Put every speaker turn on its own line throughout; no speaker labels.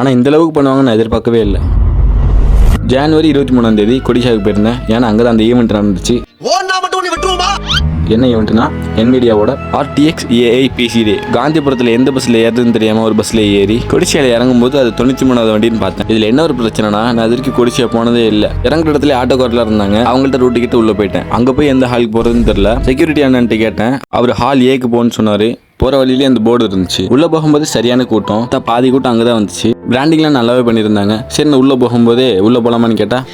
ஆனால் இந்த அளவுக்கு பண்ணுவாங்கன்னு நான் எதிர்பார்க்கவே இல்லை. ஜனவரி 23 கொடிஷாவுக்கு போயிருந்தேன். ஏன்னா அங்கே தான் அந்த ஈவெண்ட் நடந்துச்சு. என்ன ஈவெண்ட்னா NVIDIAவோட RTX AI PC Day. காந்திபுரத்தில் எந்த பஸ்ஸில் ஏறுதுன்னு தெரியாமல் ஒரு பஸ்ஸில் ஏறி கொடிஷியாவில் இறங்கும்போது அது 93வது வண்டின்னு பார்த்தேன். இதில் என்ன ஒரு பிரச்சனைனா, நான் அதற்கு கொடிஷியா போனதே இல்லை. இறங்குற இடத்துல ஆட்டோக்காரில் இருந்தாங்க. அவங்கள்ட்ட ரூட்டு கிட்ட உள்ளே போயிட்டேன். அங்கே போய் எந்த ஹாலுக்கு போகிறதுன்னு தெரியல. செக்யூரிட்டி அண்ணன்ட்டு கேட்டேன். அவர் ஹால் ஏக்கு போன்னு சொன்னார். போகிற வழியிலே அந்த போர்டு இருந்துச்சு. உள்ளே போகும்போது சரியான கூட்டம். பாதி கூட்டம் அங்கே தான் வந்துச்சு. பிராண்டிங்லாம் நல்லாவே பண்ணியிருந்தாங்க. சரி, நான் உள்ளே போகும்போதே உள்ளே போகலாமான்னு கேட்டால்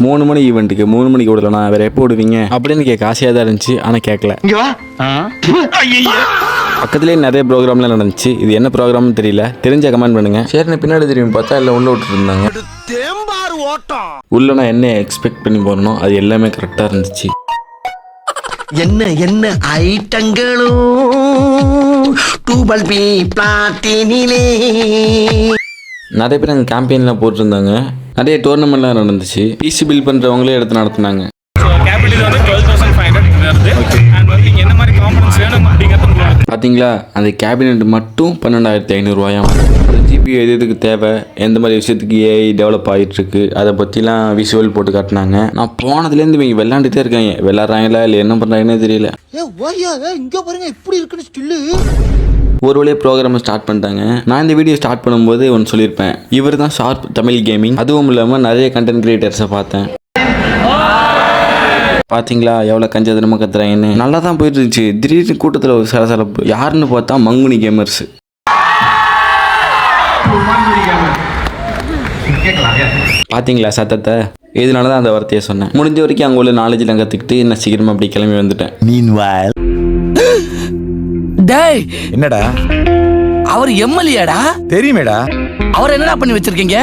3 மணி ஈவெண்ட்டுக்கு 3 மணிக்கு விடலண்ணா, வேற எப்போ விடுவீங்க அப்படின்னு கேட்க ஆசையாக தான் இருந்துச்சு. ஆனால் கேட்கல. பக்கத்துலேயே நிறைய ப்ரோக்ராம்லாம் நடந்துச்சு. இது என்ன ப்ரோக்ராம்னு தெரியல, தெரிஞ்ச கமெண்ட் பண்ணுங்க. சரி, பின்னாடி திரும்பி பார்த்தா எல்லாம் உள்ள விட்டுட்டு இருந்தாங்க. உள்ள நான் என்ன எக்ஸ்பெக்ட் பண்ணி போறனோ அது எல்லாமே கரெக்டாக இருந்துச்சு.
என்ன என்ன ஐட்டங்களோ டூபல் பி பிளாட்டினிலே.
நிறைய பேர் அங்கே கேம்பெயின்லாம் போட்டிருந்தாங்க. நிறைய டோர்னமெண்ட்லாம் நடந்துச்சு. PC பில் பண்ணுறவங்களே எடுத்து நடத்துனாங்க. பார்த்தீங்களா, அந்த கேபினெட் மட்டும் 12,500 GPU எதுக்கு தேவை, எந்த மாதிரி விஷயத்துக்கு AI டெவலப் ஆகிட்டு இருக்கு, அதை பற்றிலாம் விஷுவல் போட்டு காட்டினாங்க. நான் போனதுலேருந்து இவங்க விளையாண்டுட்டே இருக்காங்க. விளையாடுறாங்களா இல்லை என்ன பண்ணுறாங்கன்னே தெரியல.
இங்க பாருங்க இப்படி இருக்குன்னு ஸ்டில்லு.
ஒரு வழியாக ப்ரோக்ராமை ஸ்டார்ட் பண்ணிட்டாங்க. நான் இந்த வீடியோ ஸ்டார்ட் பண்ணும்போது ஒன்று சொல்லியிருப்பேன், இவர் தான் ஷார்ப் தமிழ் கேமிங். அதுவும் இல்லாமல் நிறைய கண்டென்ட் கிரியேட்டர்ஸை பார்த்தேன். பார்த்தீங்களா எவ்வளோ கஞ்சதனமாக கத்துறாங்கன்னு. நல்லா தான் போயிட்டு இருந்துச்சு. திடீர்னு கூட்டத்தில் ஒரு சலசலப்பு. யாருன்னு பார்த்தா மங்குனி கேமர்ஸ். பார்த்தீங்களா சத்தத்தை? இதனால தான் அந்த வார்த்தையை சொன்னேன். முடிஞ்ச வரைக்கும் அங்கே உள்ள நாலேஜ்லாம் கற்றுக்கிட்டு நான் சீக்கிரமாக அப்படி கிளம்பி வந்துட்டேன்.
டேய்,
என்னடா
அவர் எம்எல்ஏடா?
தெரியுமேடா.
அவர் என்னடா பண்ணி வச்சிருக்கீங்க?